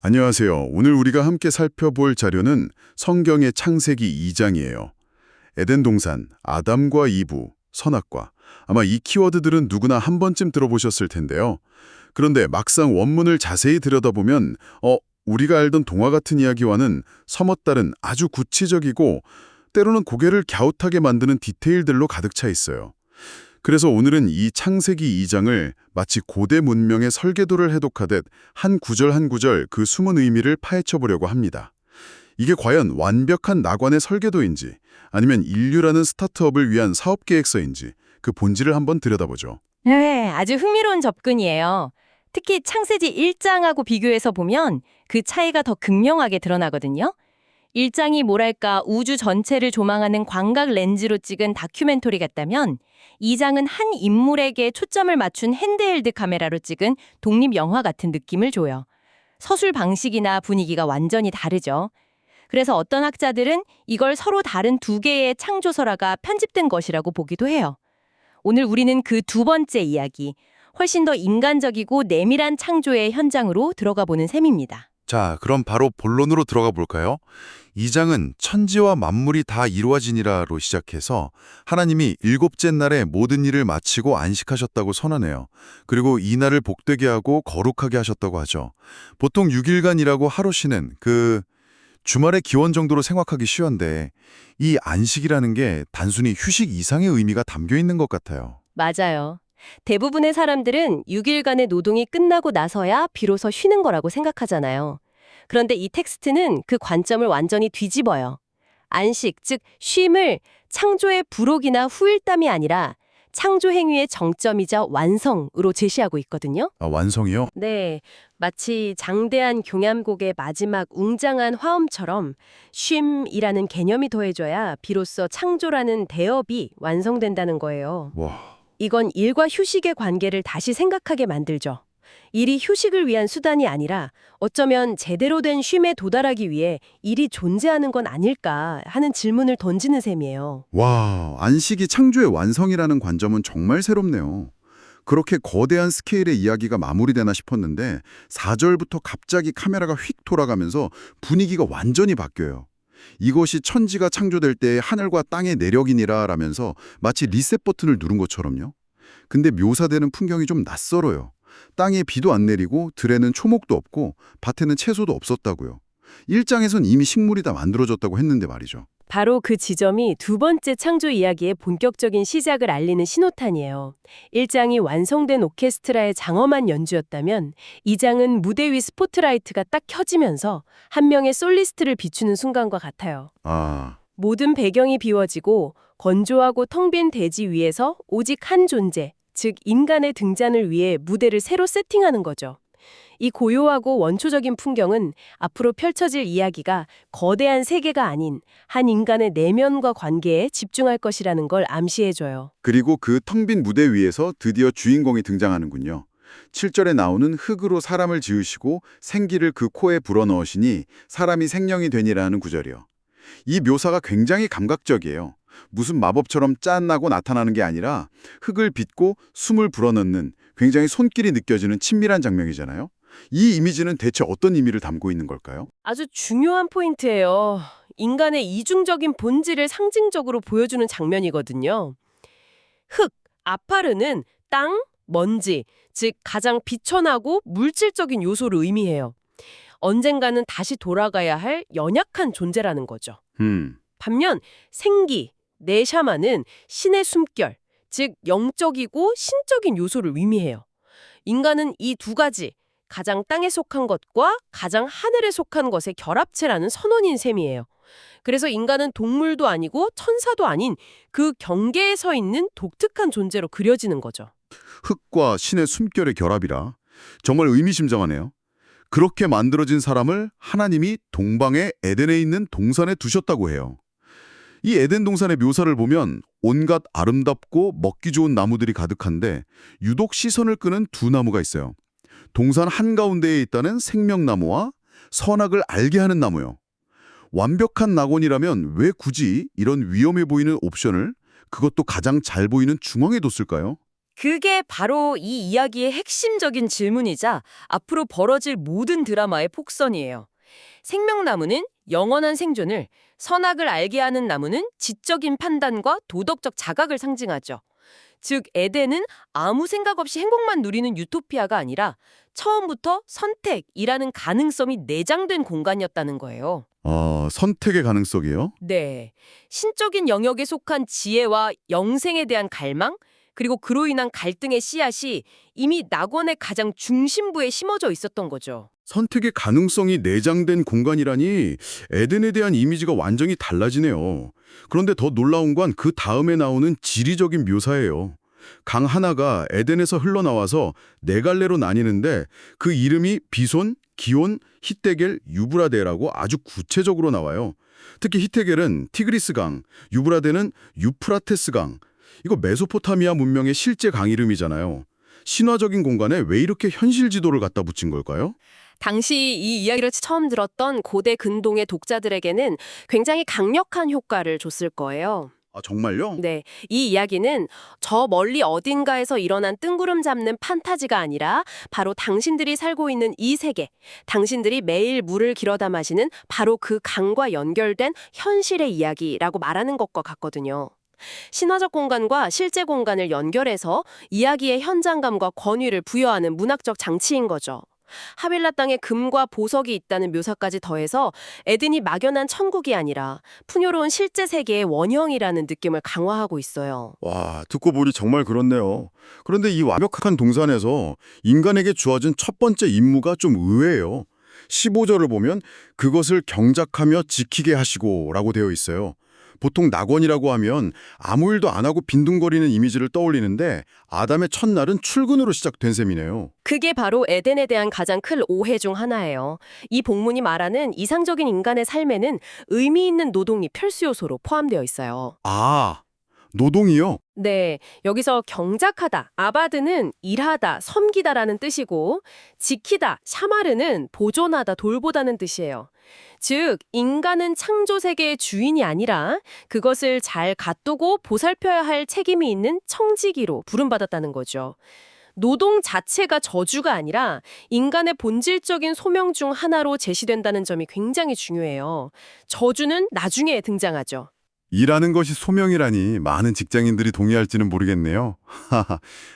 안녕하세요. 오늘 우리가 함께 살펴볼 자료는 성경의 창세기 2장이에요. 에덴 동산, 아담과 이브, 선악과. 아마 이 키워드들은 누구나 한 번쯤 들어보셨을 텐데요. 그런데 막상 원문을 자세히 들여다보면 우리가 알던 동화 같은 이야기와는 서먹다른 아주 구체적이고 때로는 고개를 갸웃하게 만드는 디테일들로 가득 차 있어요. 그래서 오늘은 이 창세기 2장을 마치 고대 문명의 설계도를 해독하듯 한 구절 한 구절 그 숨은 의미를 파헤쳐보려고 합니다. 이게 과연 완벽한 낙원의 설계도인지 아니면 인류라는 스타트업을 위한 사업계획서인지 그 본질을 한번 들여다보죠. 네, 아주 흥미로운 접근이에요. 특히 창세기 1장하고 비교해서 보면 그 차이가 더 극명하게 드러나거든요. 1장이 뭐랄까 우주 전체를 조망하는 광각 렌즈로 찍은 다큐멘터리 같다면 2장은 한 인물에게 초점을 맞춘 핸드헬드 카메라로 찍은 독립 영화 같은 느낌을 줘요. 서술 방식이나 분위기가 완전히 다르죠. 그래서 어떤 학자들은 이걸 서로 다른 두 개의 창조설화가 편집된 것이라고 보기도 해요. 오늘 우리는 그 두 번째 이야기, 훨씬 더 인간적이고 내밀한 창조의 현장으로 들어가 보는 셈입니다. 자, 그럼 바로 본론으로 들어가 볼까요? 2장은 천지와 만물이 다 이루어지니라로 시작해서 하나님이 일곱째 날에 모든 일을 마치고 안식하셨다고 선언해요. 그리고 이 날을 복되게 하고 거룩하게 하셨다고 하죠. 보통 6일간 일하고 하루 쉬는 주말의 기원 정도로 생각하기 쉬운데 이 안식이라는 게 단순히 휴식 이상의 의미가 담겨 있는 것 같아요. 맞아요. 대부분의 사람들은 6일간의 노동이 끝나고 나서야 비로소 쉬는 거라고 생각하잖아요. 그런데 이 텍스트는 그 관점을 완전히 뒤집어요. 안식, 즉 쉼을 창조의 부록이나 후일담이 아니라 창조 행위의 정점이자 완성으로 제시하고 있거든요. 아, 완성이요? 네, 마치 장대한 경암곡의 마지막 웅장한 화음처럼 쉼이라는 개념이 더해져야 비로소 창조라는 대업이 완성된다는 거예요. 와, 이건 일과 휴식의 관계를 다시 생각하게 만들죠. 일이 휴식을 위한 수단이 아니라 어쩌면 제대로 된 쉼에 도달하기 위해 일이 존재하는 건 아닐까 하는 질문을 던지는 셈이에요. 안식이 창조의 완성이라는 관점은 정말 새롭네요. 그렇게 거대한 스케일의 이야기가 마무리되나 싶었는데 4절부터 갑자기 카메라가 휙 돌아가면서 분위기가 완전히 바뀌어요. 이것이 천지가 창조될 때의 하늘과 땅의 내력이니라 라면서 마치 리셋 버튼을 누른 것처럼요. 근데 묘사되는 풍경이 좀 낯설어요. 땅에 비도 안 내리고 들에는 초목도 없고 밭에는 채소도 없었다고요. 1장에선 이미 식물이 다 만들어졌다고 했는데 말이죠. 바로 그 지점이 두 번째 창조 이야기의 본격적인 시작을 알리는 신호탄이에요. 1장이 완성된 오케스트라의 장엄한 연주였다면 2장은 무대 위 스포트라이트가 딱 켜지면서 한 명의 솔리스트를 비추는 순간과 같아요. 아, 모든 배경이 비워지고 건조하고 텅 빈 대지 위에서 오직 한 존재, 즉 인간의 등장을 위해 무대를 새로 세팅하는 거죠. 이 고요하고 원초적인 풍경은 앞으로 펼쳐질 이야기가 거대한 세계가 아닌 한 인간의 내면과 관계에 집중할 것이라는 걸 암시해줘요. 그리고 그 텅 빈 무대 위에서 드디어 주인공이 등장하는군요. 7절에 나오는 흙으로 사람을 지으시고 생기를 그 코에 불어넣으시니 사람이 생명이 되니라는 구절이요. 이 묘사가 굉장히 감각적이에요. 무슨 마법처럼 짠하고 나타나는 게 아니라 흙을 빚고 숨을 불어넣는 굉장히 손길이 느껴지는 친밀한 장면이잖아요. 이 이미지는 대체 어떤 의미를 담고 있는 걸까요? 아주 중요한 포인트예요. 인간의 이중적인 본질을 상징적으로 보여주는 장면이거든요. 흙, 아파르는 땅, 먼지, 즉 가장 비천하고 물질적인 요소를 의미해요. 언젠가는 다시 돌아가야 할 연약한 존재라는 거죠. 반면 생기, 네샤마는 신의 숨결, 즉 영적이고 신적인 요소를 의미해요. 인간은 이 두 가지, 가장 땅에 속한 것과 가장 하늘에 속한 것의 결합체라는 선언인 셈이에요. 그래서 인간은 동물도 아니고 천사도 아닌 그 경계에 서 있는 독특한 존재로 그려지는 거죠. 흙과 신의 숨결의 결합이라 정말 의미심장하네요. 그렇게 만들어진 사람을 하나님이 동방의 에덴에 있는 동산에 두셨다고 해요. 이 에덴 동산의 묘사를 보면 온갖 아름답고 먹기 좋은 나무들이 가득한데 유독 시선을 끄는 두 나무가 있어요. 동산 한가운데에 있다는 생명나무와 선악을 알게 하는 나무요. 완벽한 낙원이라면 왜 굳이 이런 위험해 보이는 옵션을 그것도 가장 잘 보이는 중앙에 뒀을까요? 그게 바로 이 이야기의 핵심적인 질문이자 앞으로 벌어질 모든 드라마의 폭선이에요. 생명나무는 영원한 생존을, 선악을 알게 하는 나무는 지적인 판단과 도덕적 자각을 상징하죠. 즉, 에덴은 아무 생각 없이 행복만 누리는 유토피아가 아니라 처음부터 선택이라는 가능성이 내장된 공간이었다는 거예요. 선택의 가능성이요? 네. 신적인 영역에 속한 지혜와 영생에 대한 갈망, 그리고 그로 인한 갈등의 씨앗이 이미 낙원의 가장 중심부에 심어져 있었던 거죠. 선택의 가능성이 내장된 공간이라니 에덴에 대한 이미지가 완전히 달라지네요. 그런데 더 놀라운 건 그 다음에 나오는 지리적인 묘사예요. 강 하나가 에덴에서 흘러나와서 네 갈래로 나뉘는데 그 이름이 비손, 기온, 히데겔, 유브라데라고 아주 구체적으로 나와요. 특히 히데겔은 티그리스강, 유브라데는 유프라테스강. 이거 메소포타미아 문명의 실제 강 이름이잖아요. 신화적인 공간에 왜 이렇게 현실 지도를 갖다 붙인 걸까요? 당시 이 이야기를 처음 들었던 고대 근동의 독자들에게는 굉장히 강력한 효과를 줬을 거예요. 아, 정말요? 네, 이 이야기는 저 멀리 어딘가에서 일어난 뜬구름 잡는 판타지가 아니라 바로 당신들이 살고 있는 이 세계, 당신들이 매일 물을 길어다 마시는 바로 그 강과 연결된 현실의 이야기라고 말하는 것과 같거든요. 신화적 공간과 실제 공간을 연결해서 이야기의 현장감과 권위를 부여하는 문학적 장치인 거죠. 하빌라 땅에 금과 보석이 있다는 묘사까지 더해서 에덴이 막연한 천국이 아니라 풍요로운 실제 세계의 원형이라는 느낌을 강화하고 있어요. 와, 듣고 보니 정말 그렇네요. 그런데 이 완벽한 동산에서 인간에게 주어진 첫 번째 임무가 좀 의외예요. 15절을 보면 그것을 경작하며 지키게 하시고 라고 되어 있어요. 보통 낙원이라고 하면 아무 일도 안 하고 빈둥거리는 이미지를 떠올리는데 아담의 첫날은 출근으로 시작된 셈이네요. 그게 바로 에덴에 대한 가장 큰 오해 중 하나예요. 이 본문이 말하는 이상적인 인간의 삶에는 의미 있는 노동이 필수 요소로 포함되어 있어요. 아, 노동이요? 네, 여기서 경작하다, 아바드는 일하다, 섬기다라는 뜻이고 지키다, 샤마르는 보존하다, 돌보다는 뜻이에요. 즉, 인간은 창조 세계의 주인이 아니라 그것을 잘 갖두고 보살펴야 할 책임이 있는 청지기로 부름받았다는 거죠. 노동 자체가 저주가 아니라 인간의 본질적인 소명 중 하나로 제시된다는 점이 굉장히 중요해요. 저주는 나중에 등장하죠. 일하는 것이 소명이라니 많은 직장인들이 동의할지는 모르겠네요.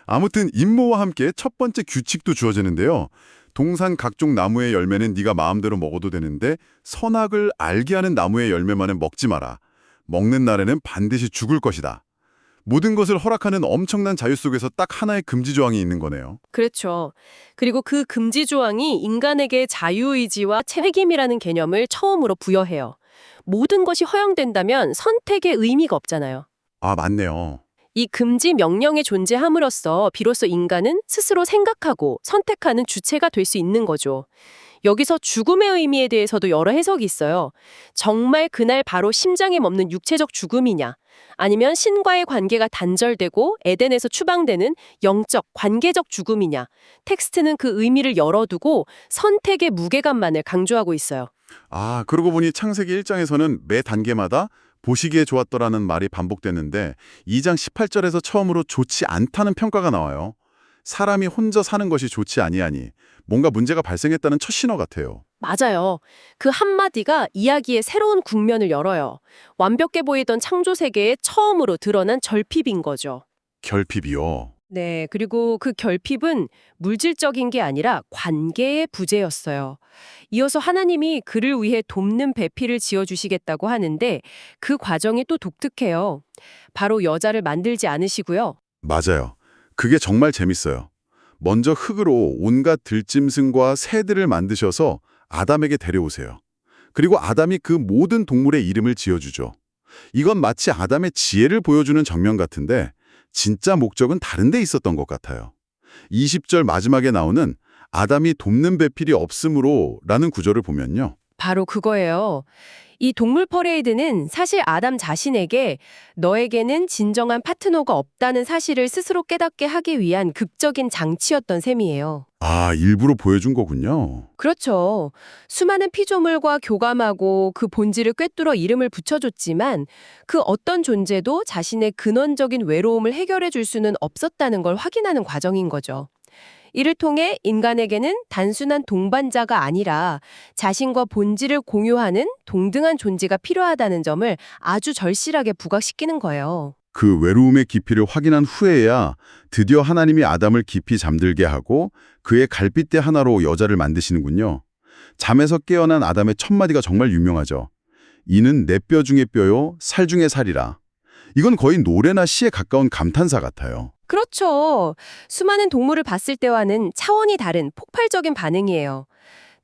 아무튼 임무와 함께 첫 번째 규칙도 주어지는데요. 동산 각종 나무의 열매는 네가 마음대로 먹어도 되는데 선악을 알게 하는 나무의 열매만은 먹지 마라. 먹는 날에는 반드시 죽을 것이다. 모든 것을 허락하는 엄청난 자유 속에서 딱 하나의 금지 조항이 있는 거네요. 그렇죠. 그리고 그 금지 조항이 인간에게 자유의지와 책임이라는 개념을 처음으로 부여해요. 모든 것이 허용된다면 선택의 의미가 없잖아요. 아, 맞네요. 이 금지 명령의 존재함으로써 비로소 인간은 스스로 생각하고 선택하는 주체가 될 수 있는 거죠. 여기서 죽음의 의미에 대해서도 여러 해석이 있어요. 정말 그날 바로 심장에 멈는 육체적 죽음이냐, 아니면 신과의 관계가 단절되고 에덴에서 추방되는 영적, 관계적 죽음이냐, 텍스트는 그 의미를 열어두고 선택의 무게감만을 강조하고 있어요. 아, 그러고 보니 창세기 1장에서는 매 단계마다 보시기에 좋았더라는 말이 반복됐는데 2장 18절에서 처음으로 좋지 않다는 평가가 나와요. 사람이 혼자 사는 것이 좋지 아니하니 뭔가 문제가 발생했다는 첫 신호 같아요. 맞아요. 그 한마디가 이야기의 새로운 국면을 열어요. 완벽해 보이던 창조 세계에 처음으로 드러난 결핍인 거죠. 결핍이요. 네, 그리고 그 결핍은 물질적인 게 아니라 관계의 부재였어요. 이어서 하나님이 그를 위해 돕는 배필을 지어주시겠다고 하는데 그 과정이 또 독특해요. 바로 여자를 만들지 않으시고요. 맞아요. 그게 정말 재밌어요. 먼저 흙으로 온갖 들짐승과 새들을 만드셔서 아담에게 데려오세요. 그리고 아담이 그 모든 동물의 이름을 지어주죠. 이건 마치 아담의 지혜를 보여주는 장면 같은데 진짜 목적은 다른 데 있었던 것 같아요. 20절 마지막에 나오는 아담이 돕는 배필이 없으므로 라는 구절을 보면요. 바로 그거예요. 이 동물 퍼레이드는 사실 아담 자신에게 너에게는 진정한 파트너가 없다는 사실을 스스로 깨닫게 하기 위한 극적인 장치였던 셈이에요. 아, 일부러 보여준 거군요. 그렇죠. 수많은 피조물과 교감하고 그 본질을 꿰뚫어 이름을 붙여줬지만 그 어떤 존재도 자신의 근원적인 외로움을 해결해 줄 수는 없었다는 걸 확인하는 과정인 거죠. 이를 통해 인간에게는 단순한 동반자가 아니라 자신과 본질을 공유하는 동등한 존재가 필요하다는 점을 아주 절실하게 부각시키는 거예요. 그 외로움의 깊이를 확인한 후에야 드디어 하나님이 아담을 깊이 잠들게 하고 그의 갈빗대 하나로 여자를 만드시는군요. 잠에서 깨어난 아담의 첫 마디가 정말 유명하죠. 이는 내 뼈 중의 뼈요, 살 중의 살이라. 이건 거의 노래나 시에 가까운 감탄사 같아요. 그렇죠. 수많은 동물을 봤을 때와는 차원이 다른 폭발적인 반응이에요.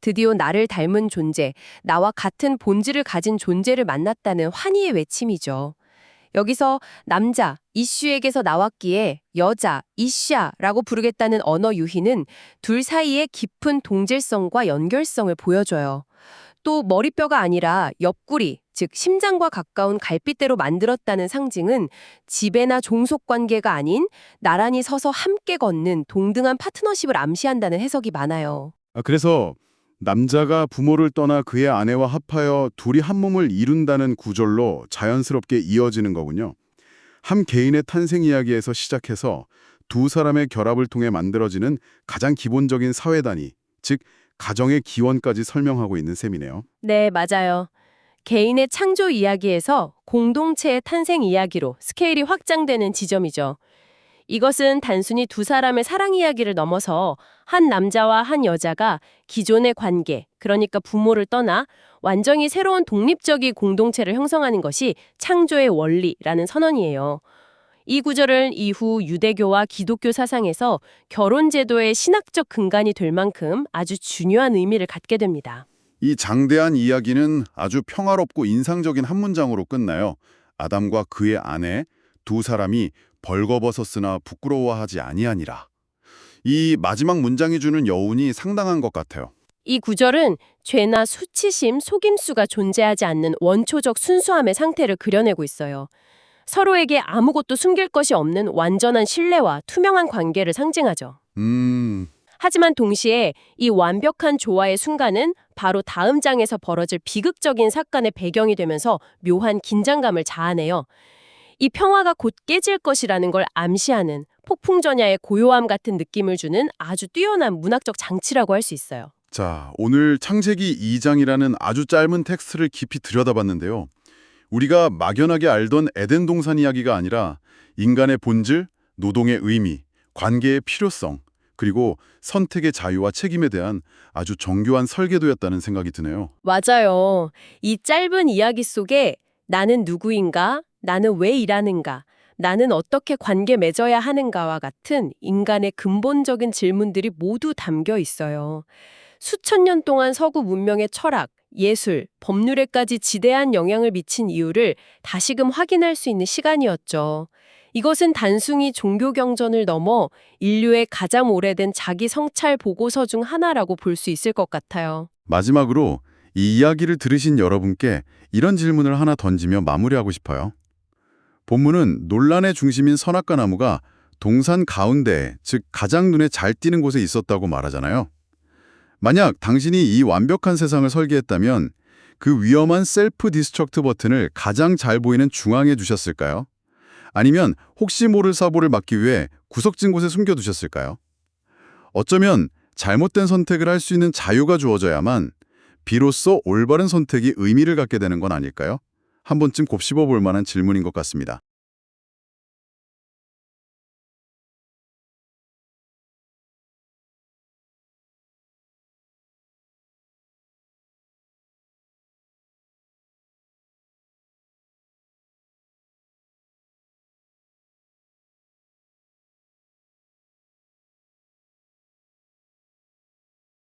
드디어 나를 닮은 존재, 나와 같은 본질을 가진 존재를 만났다는 환희의 외침이죠. 여기서 남자, 이슈에게서 나왔기에 여자, 이샤라고 부르겠다는 언어 유희는 둘 사이의 깊은 동질성과 연결성을 보여줘요. 또 머리뼈가 아니라 옆구리, 즉 심장과 가까운 갈빗대로 만들었다는 상징은 지배나 종속 관계가 아닌 나란히 서서 함께 걷는 동등한 파트너십을 암시한다는 해석이 많아요. 그래서 남자가 부모를 떠나 그의 아내와 합하여 둘이 한 몸을 이룬다는 구절로 자연스럽게 이어지는 거군요. 한 개인의 탄생 이야기에서 시작해서 두 사람의 결합을 통해 만들어지는 가장 기본적인 사회 단위, 즉 가정의 기원까지 설명하고 있는 셈이네요. 네, 맞아요. 개인의 창조 이야기에서 공동체의 탄생 이야기로 스케일이 확장되는 지점이죠. 이것은 단순히 두 사람의 사랑 이야기를 넘어서 한 남자와 한 여자가 기존의 관계, 그러니까 부모를 떠나 완전히 새로운 독립적인 공동체를 형성하는 것이 창조의 원리라는 선언이에요. 이 구절은 이후 유대교와 기독교 사상에서 결혼 제도의 신학적 근간이 될 만큼 아주 중요한 의미를 갖게 됩니다. 이 장대한 이야기는 아주 평화롭고 인상적인 한 문장으로 끝나요. 아담과 그의 아내 두 사람이 벌거벗었으나 부끄러워하지 아니하니라. 이 마지막 문장이 주는 여운이 상당한 것 같아요. 이 구절은 죄나 수치심, 속임수가 존재하지 않는 원초적 순수함의 상태를 그려내고 있어요. 서로에게 아무것도 숨길 것이 없는 완전한 신뢰와 투명한 관계를 상징하죠. 하지만 동시에 이 완벽한 조화의 순간은 바로 다음 장에서 벌어질 비극적인 사건의 배경이 되면서 묘한 긴장감을 자아내요. 이 평화가 곧 깨질 것이라는 걸 암시하는 폭풍전야의 고요함 같은 느낌을 주는 아주 뛰어난 문학적 장치라고 할 수 있어요. 자, 오늘 창세기 2장이라는 아주 짧은 텍스트를 깊이 들여다봤는데요. 우리가 막연하게 알던 에덴 동산 이야기가 아니라 인간의 본질, 노동의 의미, 관계의 필요성, 그리고 선택의 자유와 책임에 대한 아주 정교한 설계도였다는 생각이 드네요. 맞아요. 이 짧은 이야기 속에 나는 누구인가, 나는 왜 일하는가, 나는 어떻게 관계 맺어야 하는가와 같은 인간의 근본적인 질문들이 모두 담겨 있어요. 수천 년 동안 서구 문명의 철학, 예술, 법률에까지 지대한 영향을 미친 이유를 다시금 확인할 수 있는 시간이었죠. 이것은 단순히 종교 경전을 넘어 인류의 가장 오래된 자기 성찰 보고서 중 하나라고 볼 수 있을 것 같아요. 마지막으로 이 이야기를 들으신 여러분께 이런 질문을 하나 던지며 마무리하고 싶어요. 본문은 논란의 중심인 선악과 나무가 동산 가운데, 즉 가장 눈에 잘 띄는 곳에 있었다고 말하잖아요. 만약 당신이 이 완벽한 세상을 설계했다면 그 위험한 셀프 디스트럭트 버튼을 가장 잘 보이는 중앙에 두셨을까요? 아니면 혹시 모를 사고를 막기 위해 구석진 곳에 숨겨두셨을까요? 어쩌면 잘못된 선택을 할 수 있는 자유가 주어져야만 비로소 올바른 선택이 의미를 갖게 되는 건 아닐까요? 한 번쯤 곱씹어 볼 만한 질문인 것 같습니다.